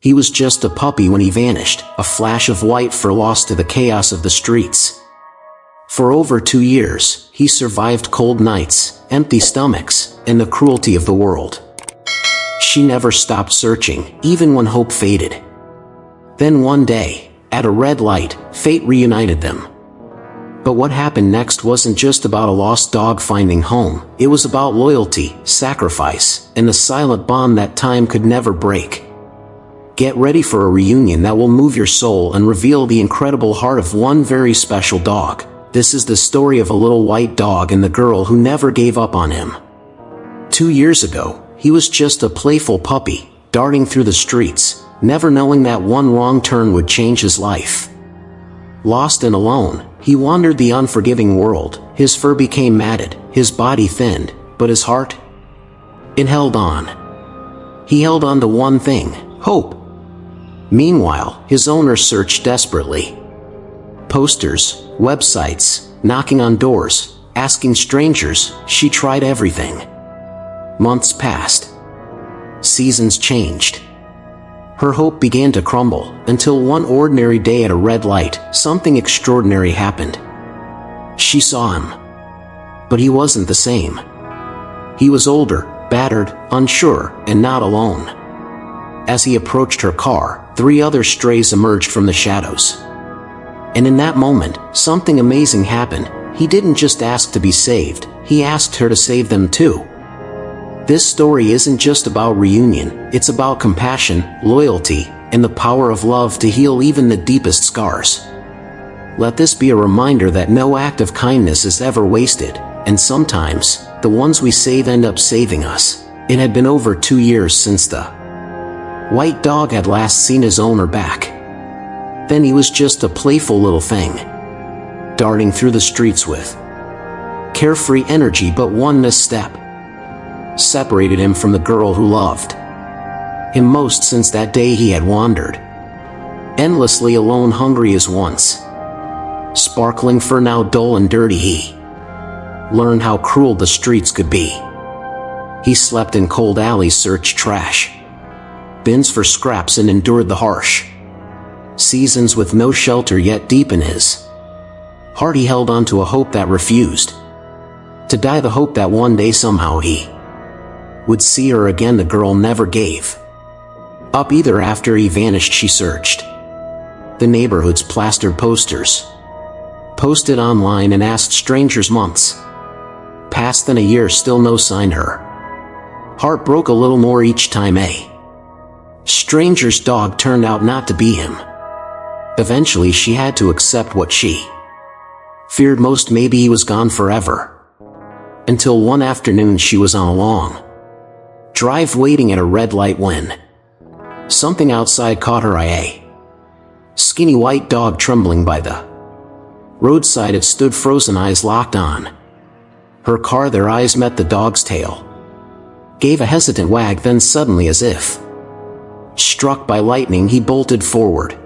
He was just a puppy when he vanished, a flash of white for lost to the chaos of the streets. For over 2 years, he survived cold nights, empty stomachs, and the cruelty of the world. She never stopped searching, even when hope faded. Then one day, at a red light, fate reunited them. But what happened next wasn't just about a lost dog finding home, it was about loyalty, sacrifice, and the silent bond that time could never break. Get ready for a reunion that will move your soul and reveal the incredible heart of one very special dog. This is the story of a little white dog and the girl who never gave up on him. 2 years ago, he was just a playful puppy, darting through the streets, never knowing that one wrong turn would change his life. Lost and alone, he wandered the unforgiving world. His fur became matted, his body thinned, but his heart? It held on. He held on to one thing: hope. Meanwhile, his owner searched desperately. Posters, websites, knocking on doors, asking strangers, she tried everything. Months passed. Seasons changed. Her hope began to crumble, until one ordinary day at a red light, something extraordinary happened. She saw him. But he wasn't the same. He was older, battered, unsure, and not alone. As he approached her car, 3 other strays emerged from the shadows. And in that moment, something amazing happened. He didn't just ask to be saved, he asked her to save them too. This story isn't just about reunion, it's about compassion, loyalty, and the power of love to heal even the deepest scars. Let this be a reminder that no act of kindness is ever wasted, and sometimes, the ones we save end up saving us. It had been over 2 years since the white dog had last seen his owner back. Then he was just a playful little thing, darting through the streets with carefree energy, but one misstep separated him from the girl who loved him most. Since that day he had wandered endlessly alone, hungry as once, sparkling fur now dull and dirty. He learned how cruel the streets could be. He slept in cold alleys, searched trash bins for scraps, and endured the harsh seasons with no shelter. Yet deep in his heart he held on to a hope that refused to die, the hope that one day somehow he would see her again. The girl never gave up either. After he vanished, she searched the neighborhood's plastered posters, posted online, and asked strangers. Months passed, then a year, still no sign. Her heart broke a little more each time a stranger's dog turned out not to be him. Eventually she had to accept what she feared most: maybe he was gone forever. Until one afternoon she was on a long drive waiting at a red light when something outside caught her eye. A skinny white dog trembling by the roadside. It stood frozen, eyes locked on her car. Their eyes met. The dog's tail gave a hesitant wag, then suddenly, as if struck by lightning, he bolted forward,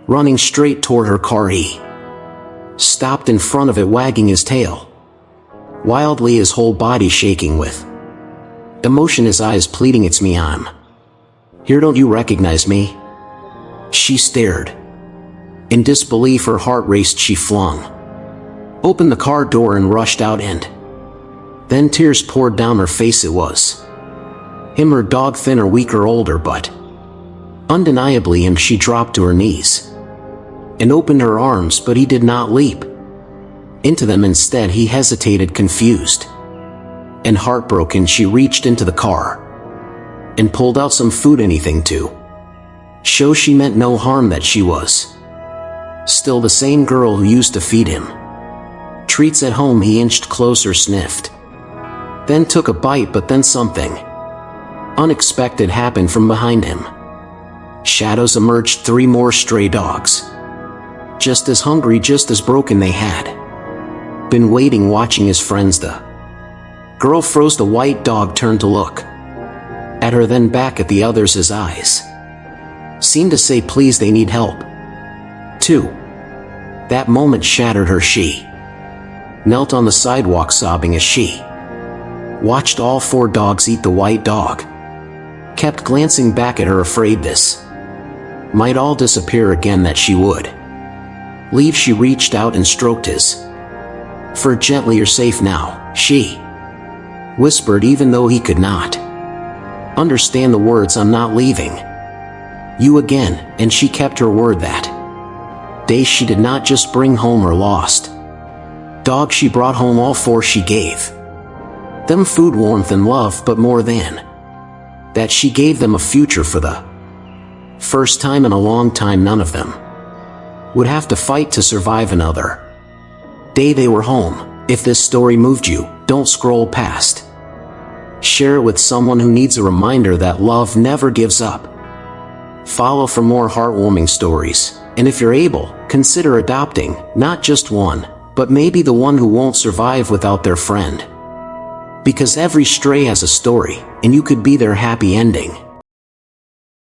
running straight toward her car. He stopped in front of it, wagging his tail wildly, his whole body shaking with emotion, his eyes pleading. "It's me, I'm here, don't you recognize me?" She stared in disbelief, her heart raced. She flung open the car door and rushed out, and then tears poured down her face. It was him, her dog, thinner, weaker, older, but undeniably him. She dropped to her knees and opened her arms, but he did not leap into them. Instead he hesitated, confused and heartbroken. She reached into the car and pulled out some food, anything to show she meant no harm, that she was still the same girl who used to feed him treats at home. He inched closer, sniffed, then took a bite, but then something unexpected happened from behind him. Shadows emerged, 3 more stray dogs, just as hungry, just as broken. They had been waiting, watching his friends. The girl froze. The white dog turned to look at her, then back at the others. His eyes seemed to say, "Please, they need help too." That moment shattered her. She knelt on the sidewalk, sobbing as she watched all 4 dogs eat the white dog. kept glancing back at her, afraid this might all disappear again, that she would leave. She reached out and stroked his fur gently. "You're safe now," she whispered, even though he could not understand the words. "I'm not leaving you again." And she kept her word. That day she did not just bring home her lost dog, she brought home all four. She gave them food, warmth, and love, but more than that, she gave them a future. For the first time in a long time, none of them would have to fight to survive another day. They were home. If this story moved you, don't scroll past. Share it with someone who needs a reminder that love never gives up. Follow for more heartwarming stories, and if you're able, consider adopting, not just one, but maybe the one who won't survive without their friend. Because every stray has a story, and you could be their happy ending.